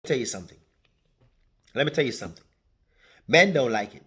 tell you something. Let me tell you something. Men don't like it.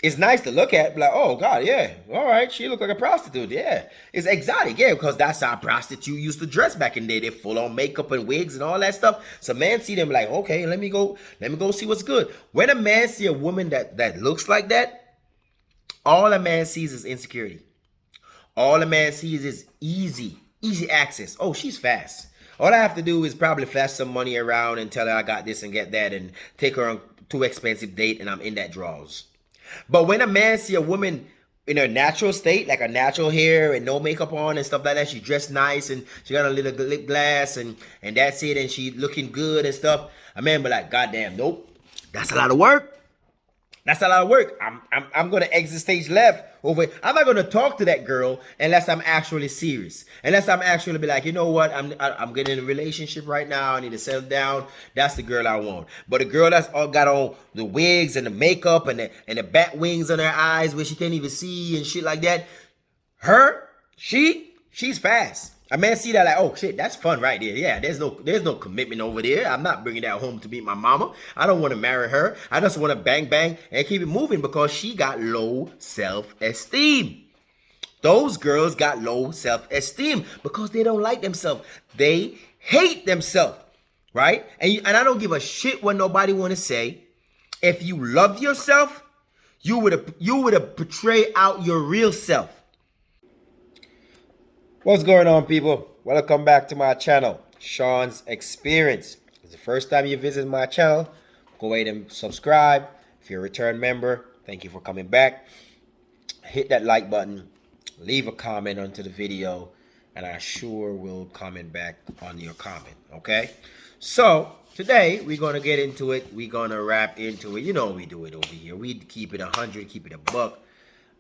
It's nice to look at, like, oh God, yeah, all right, she look like a prostitute, yeah. It's exotic, yeah, because that's how a prostitute used to dress back in the day. They full on makeup and wigs and all that stuff. So man see them like, okay, let me go see what's good. When a man see a woman that looks like that, all a man sees is insecurity. All a man sees is easy access. Oh, she's fast. All I have to do is probably flash some money around and tell her I got this and get that and take her on too expensive date and I'm in that draws. But when a man see a woman in her natural state, like a natural hair and no makeup on and stuff like that, she dressed nice and she got a little lip glass and that's it, and she looking good and stuff, a man be like, God damn, nope, that's a lot of work. That's a lot of work. I'm gonna exit stage left over. I'm not gonna talk to that girl unless I'm actually serious. Unless I'm actually be like, you know what? I'm getting in a relationship right now. I need to settle down. That's the girl I want. But a girl that's all got on the wigs and the makeup and the bat wings on her eyes where she can't even see and shit like that. She's fast. A man see that like, oh shit, that's fun right there. Yeah, there's no commitment over there. I'm not bringing that home to meet my mama. I don't want to marry her. I just want to bang bang and keep it moving because she got low self-esteem. Those girls got low self-esteem because they don't like themselves. They hate themselves, right? And I don't give a shit what nobody want to say. If you love yourself, you would have portrayed out your real self. What's going on, people? Welcome back to my channel, Sean's Experience. If it's the first time you visit my channel, go ahead and subscribe. If you're a return member, thank you for coming back. Hit that like button, leave a comment onto the video, and I sure will comment back on your comment, okay? So, today, we're going to get into it. We're going to wrap into it. You know we do it over here. We keep it 100, keep it a buck.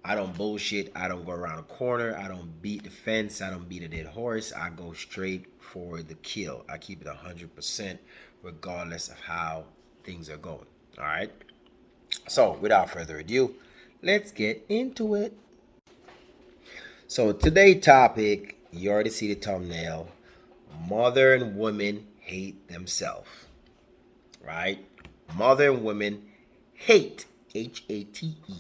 I don't bullshit. I don't go around a corner. I don't beat the fence. I don't beat a dead horse. I go straight for the kill. I keep it 100% regardless of how things are going. All right? So, without further ado, let's get into it. So, today's topic, you already see the thumbnail. Modern women hate themselves. Right? Modern women hate, H-A-T-E,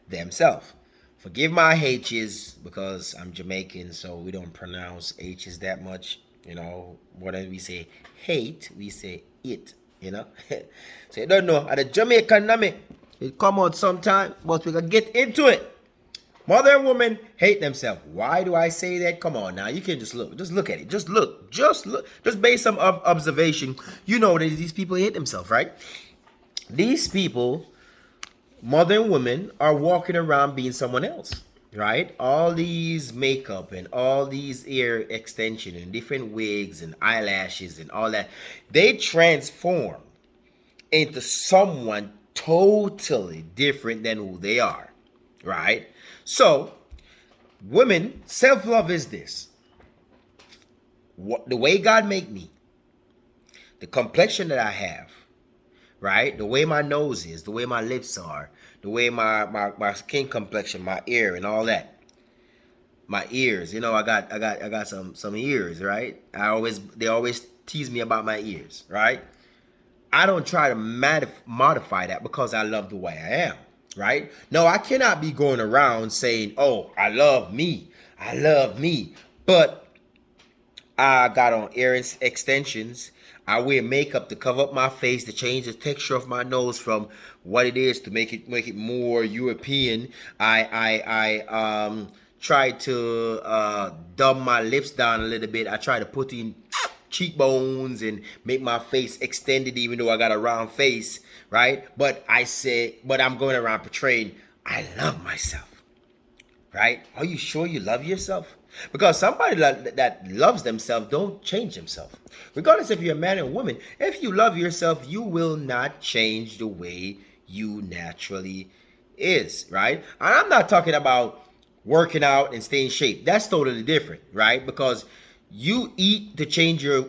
themselves. Forgive my H's because I'm Jamaican, so we don't pronounce H's that much. You know, whenever we say hate, we say it. You know, so you don't know. At the Jamaican name, it come out sometime, but we can get into it. Modern women hate themselves. Why do I say that? Come on now, you can just look at it. Just look, just based some observation. You know that these people hate themselves, right? These people, modern women, are walking around being someone else, right? All these makeup and all these ear extension and different wigs and eyelashes and all that, they transform into someone totally different than who they are, right? So, women, self-love is this. The way God made me, the complexion that I have, right? The way my nose is, the way my lips are, the way my skin complexion, my ear and all that. My ears, you know, I got some ears, right? They always tease me about my ears, right? I don't try to modify that because I love the way I am, right? No, I cannot be going around saying, "Oh, I love me. I love me." But I got on ear extensions. I wear makeup to cover up my face, to change the texture of my nose from what it is to make it more European. I try to dumb my lips down a little bit. I try to put in cheekbones and make my face extended, even though I got a round face, right? But I'm going around portraying I love myself, right? Are you sure you love yourself? Because somebody that loves themselves don't change themselves. Regardless if you're a man or woman, if you love yourself, you will not change the way you naturally is, right? And I'm not talking about working out and staying in shape. That's totally different, right? Because you eat to change the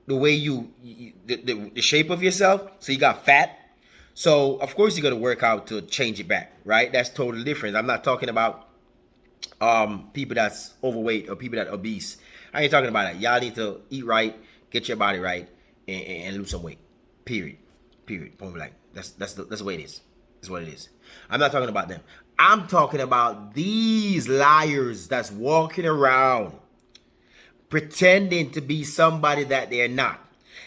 way the shape of yourself. So you got fat. So of course you're gonna work out to change it back, right? That's totally different. I'm not talking about people that's overweight or people that obese. I ain't talking about that. Y'all need to eat right, get your body right, and lose some weight, Period. Period. Point blank. That's the way it is. That's what it is. I'm not talking about them. I'm talking about these liars that's walking around pretending to be somebody that they're not.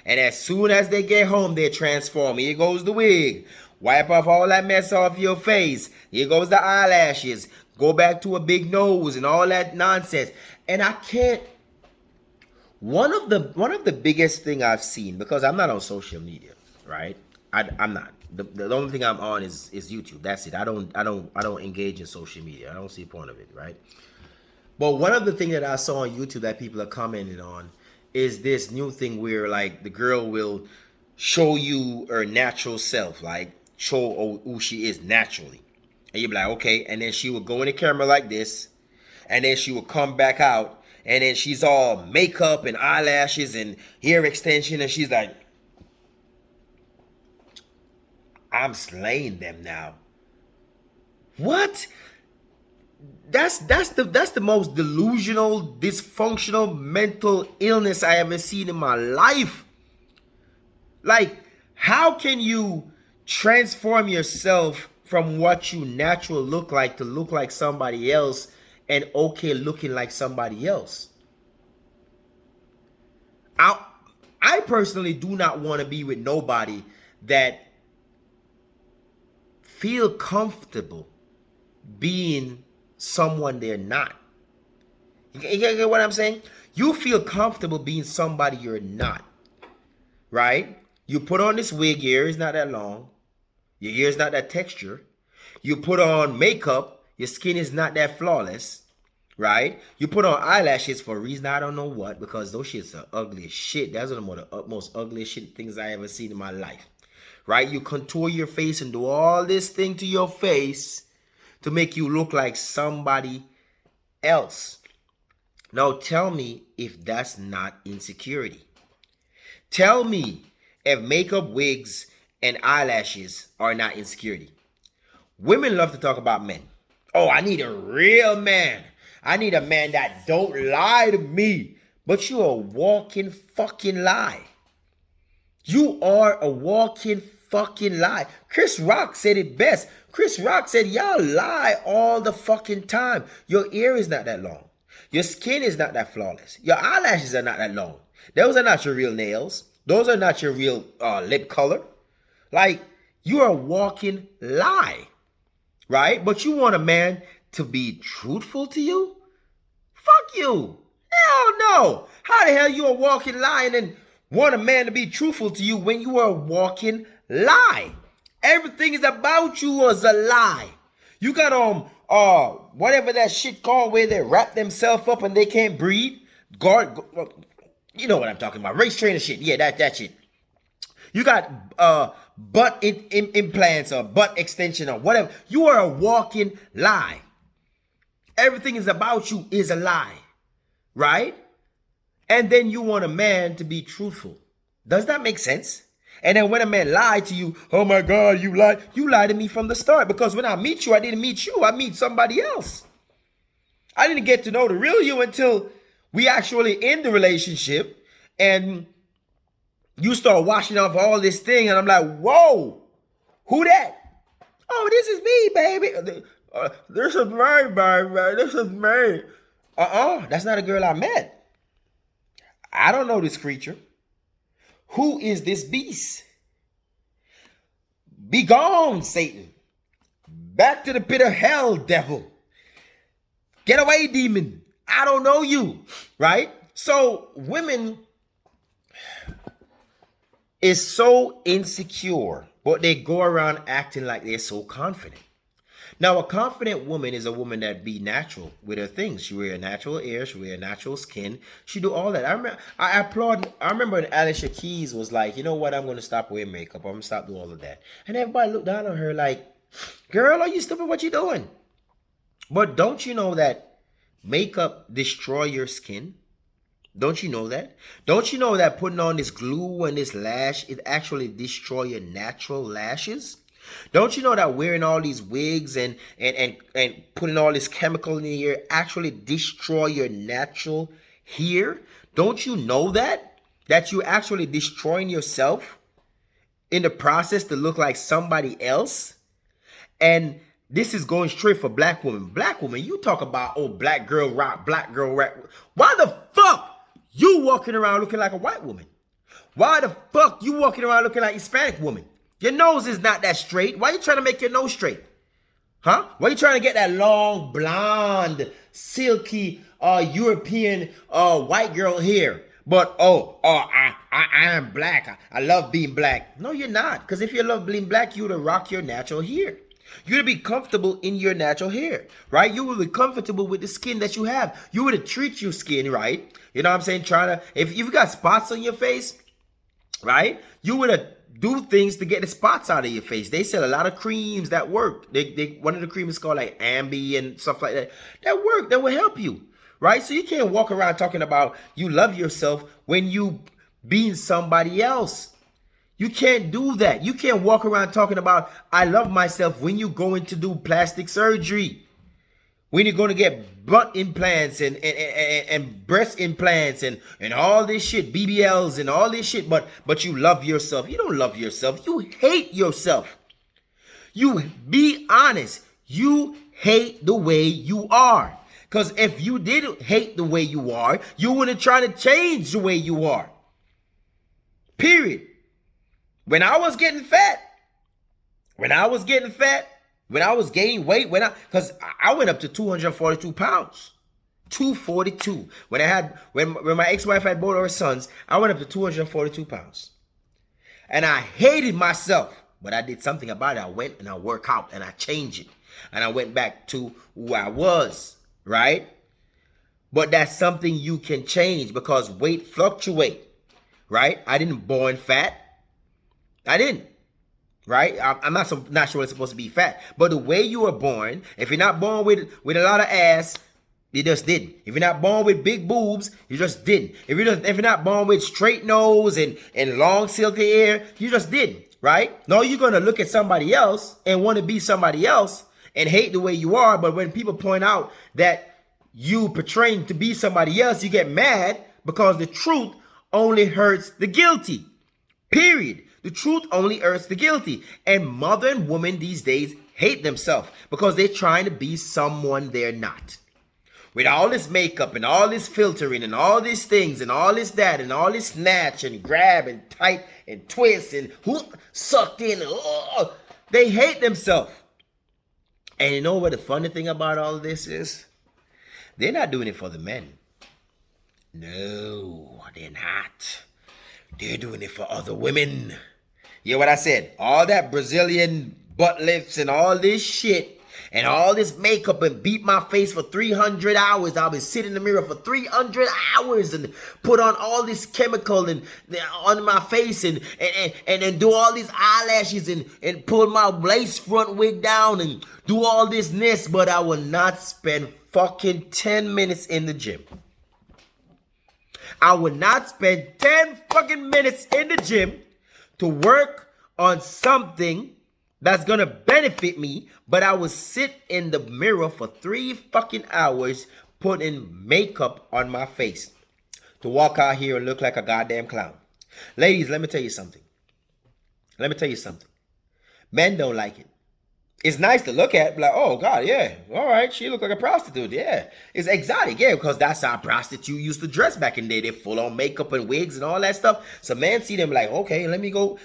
And as soon as they get home, they transform. Here goes the wig. Wipe off all that mess off your face. Here goes the eyelashes. Go back to a big nose and all that nonsense. And I can't. One of the biggest thing I've seen, because I'm not on social media, right? I'm not. The only thing I'm on is YouTube. That's it. I don't engage in social media. I don't see the point of it, right? But one of the things that I saw on YouTube that people are commenting on is this new thing where like the girl will show you her natural self, like show who she is naturally. And you'll be like, okay. And then she will go in the camera like this. And then she will come back out. And then she's all makeup and eyelashes and hair extension. And she's like, I'm slaying them now. What? That's the most delusional, dysfunctional mental illness I ever seen in my life. Like, how can you transform yourself from what you naturally look like to look like somebody else and okay looking like somebody else? I personally do not want to be with nobody that feel comfortable being someone they're not. You get what I'm saying? You feel comfortable being somebody you're not, right? You put on this wig, your hair is not that long, your hair is not that texture. You put on makeup, your skin is not that flawless, right? You put on eyelashes for a reason I don't know what, because those shits are ugly as shit. That's one of the most ugliest shit things I ever seen in my life, right? You contour your face and do all this thing to your face to make you look like somebody else. Now tell me if that's not insecurity. Tell me if makeup, wigs, and eyelashes are not insecurity. Women love to talk about men. Oh, I need a real man. I need a man that don't lie to me. But you're a walking fucking lie. You are a walking fucking lie. Chris Rock said it best. Chris Rock said, y'all lie all the fucking time. Your ear is not that long. Your skin is not that flawless. Your eyelashes are not that long. Those are not your real nails. Those are not your real lip color. Like, you are a walking lie, right? But you want a man to be truthful to you? Fuck you. Hell no. How the hell you a walking lie and then want a man to be truthful to you when you are a walking lie? Everything is about you was a lie. You got whatever that shit called where they wrap themselves up and they can't breathe. You know what I'm talking about. Race trainer shit. Yeah, that shit. You got butt implants or butt extension or whatever. You are a walking lie. Everything is about you is a lie, right? And then you want a man to be truthful. Does that make sense? And then when a man lied to you, oh my God, you lied. You lied to me from the start, because when I meet you, I didn't meet you. I meet somebody else. I didn't get to know the real you until we actually in the relationship and you start washing off all this thing. And I'm like, whoa, who that? Oh, this is me, baby. This is me, baby. This is me. That's not a girl I met. I don't know this creature. Who is this beast? Be gone, Satan. Back to the pit of hell, devil. Get away, demon. I don't know you, right? So women is so insecure, but they go around acting like they're so confident. Now, a confident woman is a woman that be natural with her things. She wear a natural hair, she wear a natural skin. She do all that. I remember when Alicia Keys was like, you know what, I'm going to stop wearing makeup. I'm going to stop doing all of that. And everybody looked down on her like, girl, are you stupid? What you doing? But don't you know that makeup destroy your skin? Don't you know that? Don't you know that putting on this glue and this lash, it actually destroy your natural lashes? Don't you know that wearing all these wigs and putting all this chemical in your hair actually destroy your natural hair? Don't you know that? That you're actually destroying yourself? in the process to look like somebody else. And this is going straight for black women. Black women, you talk about, oh, black girl rock, black girl rap. Why the fuck you walking around looking like a white woman? Why the fuck you walking around looking like a Hispanic woman? Your nose is not that straight. Why you trying to make your nose straight? Huh? Why you trying to get that long, blonde, silky, European, white girl hair? But, I am black. I love being black. No, you're not. Because if you love being black, you would rock your natural hair. You would be comfortable in your natural hair, right? You would be comfortable with the skin that you have. You would treat your skin right. You know what I'm saying? If you've got spots on your face, right? You would do things to get the spots out of your face. They sell a lot of creams that work. One of the creams is called like Ambi and stuff like that. That work, that will help you, right? So you can't walk around talking about you love yourself when you being somebody else. You can't do that. You can't walk around talking about I love myself when you're going to do plastic surgery. When you're going to get butt implants and breast implants and all this shit, BBLs and all this shit, but you love yourself. You don't love yourself. You hate yourself. You be honest. You hate the way you are. Because if you didn't hate the way you are, you wouldn't try to change the way you are. Period. When I was getting fat, when I was gaining weight, because I went up to 242 pounds, 242. When my ex-wife had both her sons, I went up to 242 pounds. And I hated myself, but I did something about it. I went and I worked out and I changed it. And I went back to who I was, right? But that's something you can change because weight fluctuates, right? I didn't born fat. I didn't. Right? I'm not sure it's supposed to be fat. But the way you were born, if you're not born with a lot of ass, you just didn't. If you're not born with big boobs, you just didn't. If you're not born with straight nose and long silky hair, you just didn't. Right? No, you're going to look at somebody else and want to be somebody else and hate the way you are. But when people point out that you portraying to be somebody else, you get mad because the truth only hurts the guilty. Period. The truth only hurts the guilty. And mother and woman these days hate themselves because they're trying to be someone they're not. With all this makeup and all this filtering and all these things and all this that and all this snatch and grab and tight and twist and sucked in. They hate themselves. And you know what the funny thing about all this is? They're not doing it for the men. No, they're not. They're doing it for other women. You hear what I said? All that Brazilian butt lifts and all this shit and all this makeup and beat my face for 300 hours. I'll be sitting in the mirror for 300 hours and put on all this chemical and on my face and do all these eyelashes and pull my lace front wig down and do all this ness. But I will not spend fucking 10 minutes in the gym. I would not spend 10 fucking minutes in the gym to work on something that's going to benefit me, but I would sit in the mirror for 3 fucking hours putting makeup on my face to walk out here and look like a goddamn clown. Ladies, let me tell you something. Men don't like it. It's nice to look at, like, oh, God, yeah, all right, she look like a prostitute, yeah. It's exotic, yeah, because that's how a prostitute used to dress back in the day. They full on makeup and wigs and all that stuff. So men see them like, okay, let me go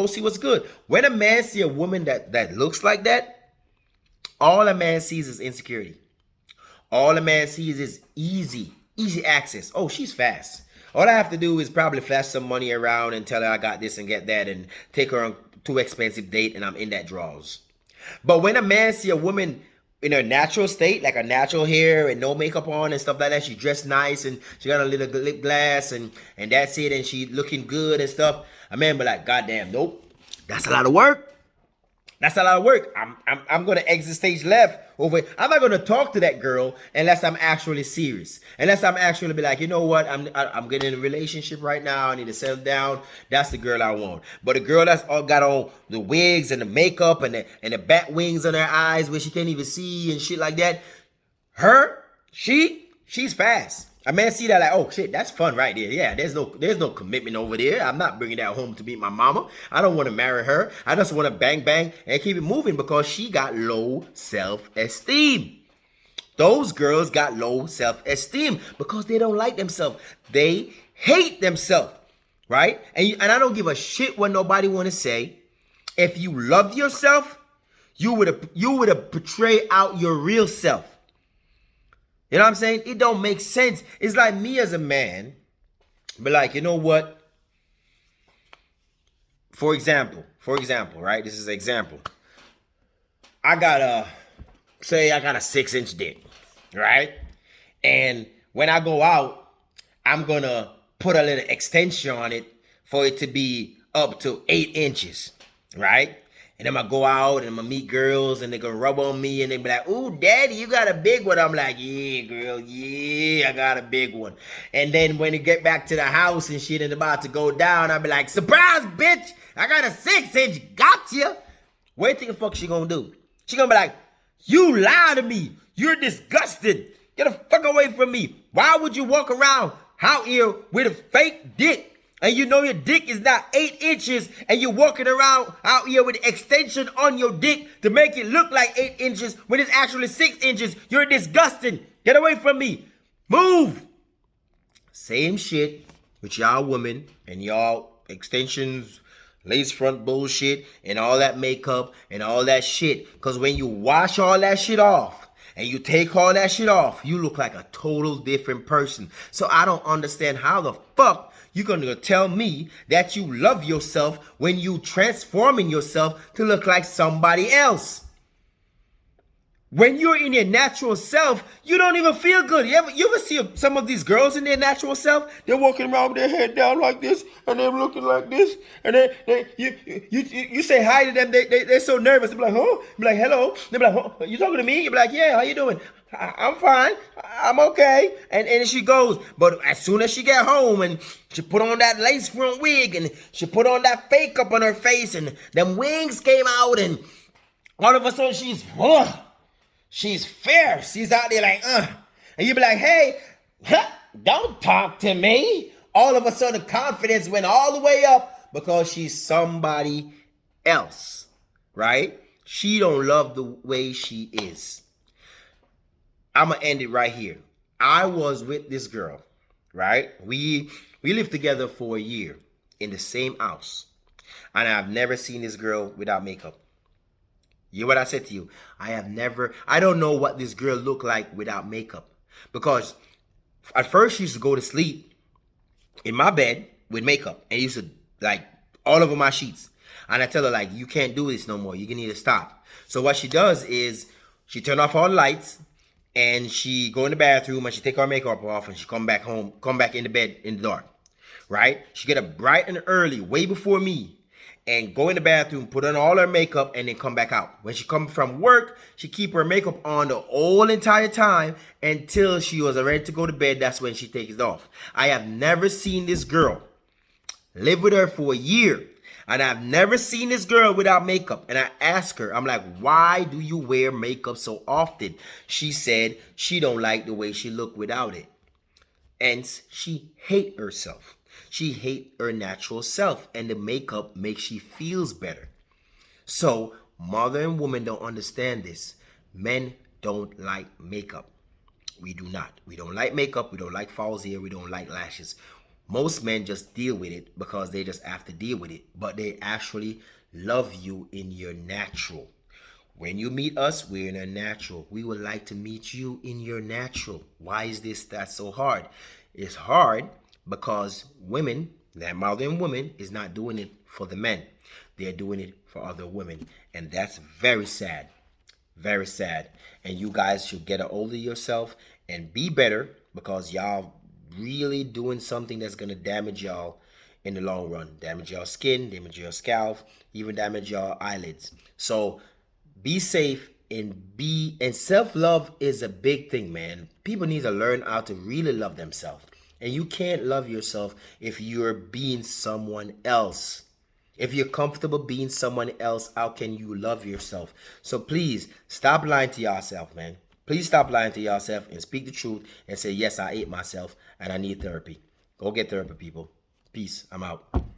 see what's good. When a man see a woman that looks like that, all a man sees is insecurity. All a man sees is easy access. Oh, she's fast. All I have to do is probably flash some money around and tell her I got this and get that and take her on too expensive date and I'm in that draws. But when a man see a woman in her natural state, like a natural hair and no makeup on and stuff like that, she dressed nice and she got a little lip gloss and that's it, and she looking good and stuff, a man be like, goddamn, nope, that's a lot of work. That's a lot of work. I'm gonna exit stage left over it. I'm not gonna talk to that girl unless I'm actually serious. Unless I'm actually be like, you know what? I'm getting in a relationship right now. I need to settle down. That's the girl I want. But a girl that's all got on the wigs and the makeup and the bat wings on her eyes where she can't even see and shit like that. She's fast. A man see that like, oh shit, that's fun right there. Yeah, there's no commitment over there. I'm not bringing that home to meet my mama. I don't want to marry her. I just want to bang bang and keep it moving because she got low self-esteem. Those girls got low self-esteem because they don't like themselves. They hate themselves, right? And I don't give a shit what nobody want to say. If you love yourself, you would have portrayed out your real self. You know what I'm saying? It don't make sense. It's like me as a man, but like, you know what? For example, right? This is an example. I got a 6-inch dick, right? And when I go out, I'm gonna put a little extension on it for it to be up to 8 inches, right? And I'm gonna go out and I'm gonna meet girls and they're gonna rub on me and they be like, ooh, daddy, you got a big one. I'm like, yeah, girl, yeah, I got a big one. And then when you get back to the house and shit and about to go down, I'll be like, surprise, bitch, I got a 6-inch, gotcha. What do you think the fuck she gonna do? She gonna be like, you lie to me. You're disgusted. Get the fuck away from me. Why would you walk around out here with a fake dick? And you know your dick is not 8 inches and you're walking around out here with extension on your dick to make it look like 8 inches when it's actually 6 inches. You're disgusting. Get away from me. Move. Same shit with y'all women and y'all extensions, lace front bullshit and all that makeup and all that shit. Because when you wash all that shit off and you take all that shit off, you look like a total different person. So I don't understand how the fuck you're going to tell me that you love yourself when you transforming yourself to look like somebody else. When you're in your natural self, you don't even feel good. You ever see some of these girls in their natural self? They're walking around with their head down like this, and they're looking like this, and you say hi to them. They're so nervous. They're like, huh? Be like, hello. They're like, huh? You talking to me? You're like, yeah. How you doing? I'm fine. I'm okay. And she goes. But as soon as she get home and she put on that lace front wig and she put on that fake up on her face and them wings came out and all of a sudden she's fierce. She's out there like, And you be like, hey, don't talk to me. All of a sudden, confidence went all the way up because she's somebody else, right? She don't love the way she is. I'm going to end it right here. I was with this girl, right? We lived together for a year in the same house. And I've never seen this girl without makeup. You know what I said to you? I don't know what this girl looked like without makeup. Because at first she used to go to sleep in my bed with makeup. And used to, like, all over my sheets. And I tell her, like, you can't do this no more. You need to stop. So what she does is she turn off all the lights. And she go in the bathroom and she take her makeup off. And she come back in the bed in the dark. Right? She get up bright and early, way before me. And go in the bathroom, put on all her makeup, and then come back out. When she comes from work, she keep her makeup on the whole entire time until she was ready to go to bed. That's when she takes it off. I have never seen this girl. Live with her for a year. And I've never seen this girl without makeup. And I asked her, I'm like, why do you wear makeup so often? She said she don't like the way she look without it. And she hate herself. She hate her natural self, and the makeup makes she feels better. So mother and woman don't understand this. Men don't like makeup. We do not. We don't like makeup. We don't like false hair. We don't like lashes. Most men just deal with it because they just have to deal with it. But they actually love you in your natural. When you meet us, we're in our natural. We would like to meet you in your natural. Why is that so hard? It's hard because women, that modern women, is not doing it for the men. They're doing it for other women. And that's very sad. Very sad. And you guys should get a hold of yourself and be better because y'all really doing something that's going to damage y'all in the long run. Damage your skin, damage your scalp, even damage your eyelids. So be safe and self-love is a big thing, man. People need to learn how to really love themselves. And you can't love yourself if you're being someone else. If you're comfortable being someone else, how can you love yourself? So please, stop lying to yourself, man. Please stop lying to yourself and speak the truth and say, yes, I ate myself and I need therapy. Go get therapy, people. Peace. I'm out.